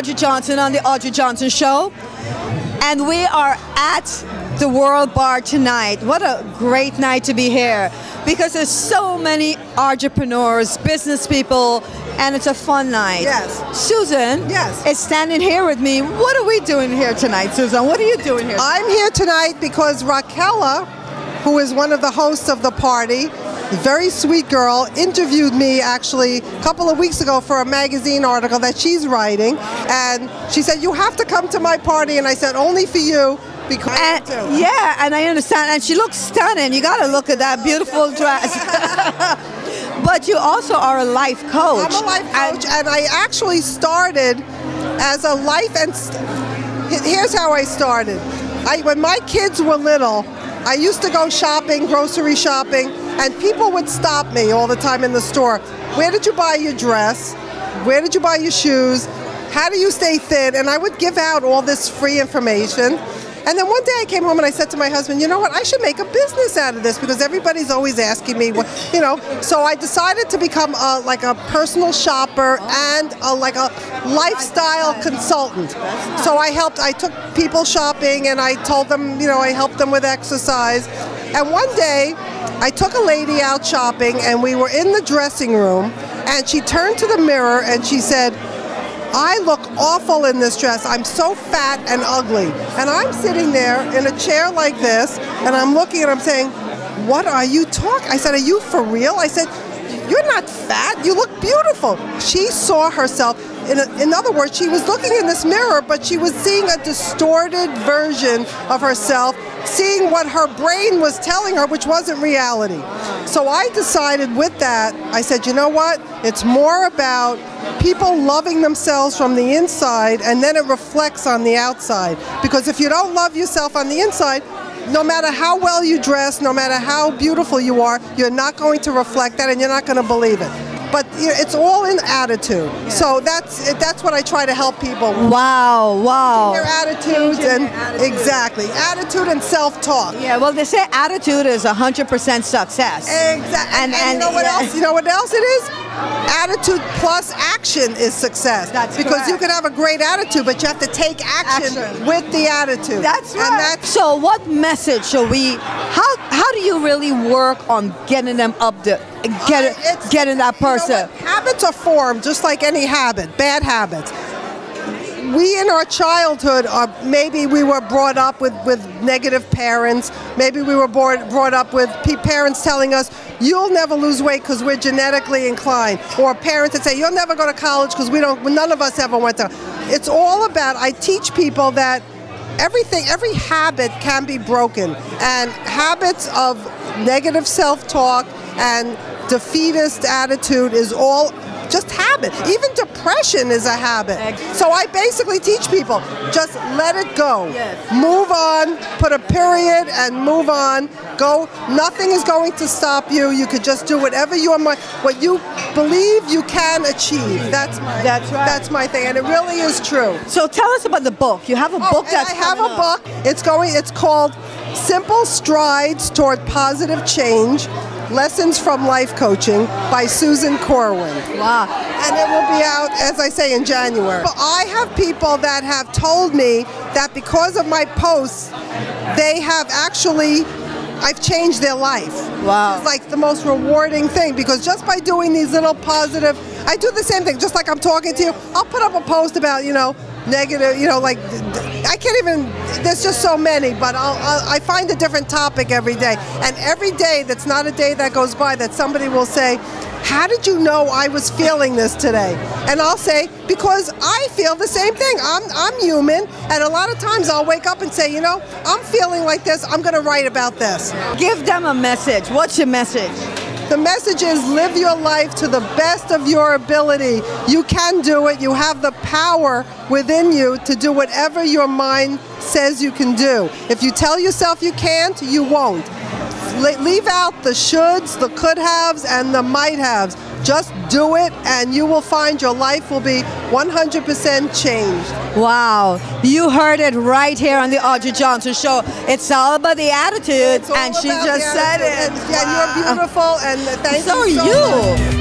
Audrey Johnson on the Audrey Johnson Show, and we are at the World Bar tonight. What a great night to be here, because there's so many entrepreneurs, business people, and it's a fun night. Yes. Susan is standing here with me. What are we doing here tonight, Susan? What are you doing here? I'm here tonight because Raquela, who is one of the hosts of the party, a very sweet girl, interviewed me actually a couple of weeks ago for a magazine article that she's writing, and she said, you have to come to my party, and I said, only for you, because yeah, and I understand, and she looks stunning. You gotta look at that beautiful dress. But you also are a life coach. I'm a life coach, and I actually started as a life, and here's how I started. When my kids were little, I used to go shopping, grocery shopping, and people would stop me all the time in the store. Where did you buy your dress? Where did you buy your shoes? How do you stay thin? And I would give out all this free information. And then one day I came home and I said to my husband, you know what, I should make a business out of this, because everybody's always asking me, what, you know. So I decided to become like a personal shopper and like a lifestyle consultant. So I took people shopping, and I told them, you know, I helped them with exercise. And one day I took a lady out shopping, and we were in the dressing room, and she turned to the mirror and she said, I look awful in this dress. I'm so fat and ugly. And I'm sitting there in a chair like this, and I'm looking and I'm saying, what are you talking? I said, are you for real? I said, you're not fat. You look beautiful. She saw herself. In other words, she was looking in this mirror, but she was seeing a distorted version of herself, seeing what her brain was telling her, which wasn't reality. So I decided with that, I said, you know what? It's more about people loving themselves from the inside, and then it reflects on the outside. Because if you don't love yourself on the inside, no matter how well you dress, no matter how beautiful you are, you're not going to reflect that, and you're not going to believe it. But it's all in attitude. Yeah. So that's what I try to help people. Wow, wow. Their attitudes exactly, attitude and self-talk. Yeah, well, they say attitude is 100% success. Exactly. And you know what else? You know what else it is? Attitude plus action is success. That's because correct. You can have a great attitude, but you have to take action with the attitude. That's right. So what message shall we, how do you really work on getting them up getting that person? You know what? Habits are formed just like any habit, bad habits. We in our childhood, maybe we were brought up with negative parents. Maybe we were brought up with parents telling us, you'll never lose weight because we're genetically inclined. Or parents that say, you'll never go to college because none of us ever went to. It's all about, I teach people that every habit can be broken. And habits of negative self-talk and defeatist attitude is all just habit. Even depression is a habit. So I basically teach people, just let it go. Yes. Move on, put a period and move on. Go. Nothing is going to stop you. You could just do whatever what you believe you can achieve. That's right. That's my thing, and it really is true. So tell us about the book. You have a book that's I have a book. It's called Simple Strides Toward Positive Change, Lessons from Life Coaching by Susan Korwin. Wow. And it will be out, as I say, in January. But I have people that have told me that because of my posts, I've changed their life. Wow. It's like the most rewarding thing, because just by doing these little positive, I do the same thing, just like I'm talking to you, I'll put up a post about, negative, like, I can't even, there's just so many, but I find a different topic every day. And every day, that's not a day that goes by that somebody will say, how did you know I was feeling this today? And I'll say, because I feel the same thing. I'm human, and a lot of times I'll wake up and say, I'm feeling like this, I'm going to write about this. Give them a message. What's your message? The message is, live your life to the best of your ability. You can do it. You have the power within you to do whatever your mind says you can do. If you tell yourself you can't, you won't. Leave out the shoulds, the could-haves, and the might-haves. Just do it, and you will find your life will be 100% changed. Wow. You heard it right here on the Audrey Johnson Show. It's all about the attitude, and she just said it. And you're beautiful, and thank you so much. So are you.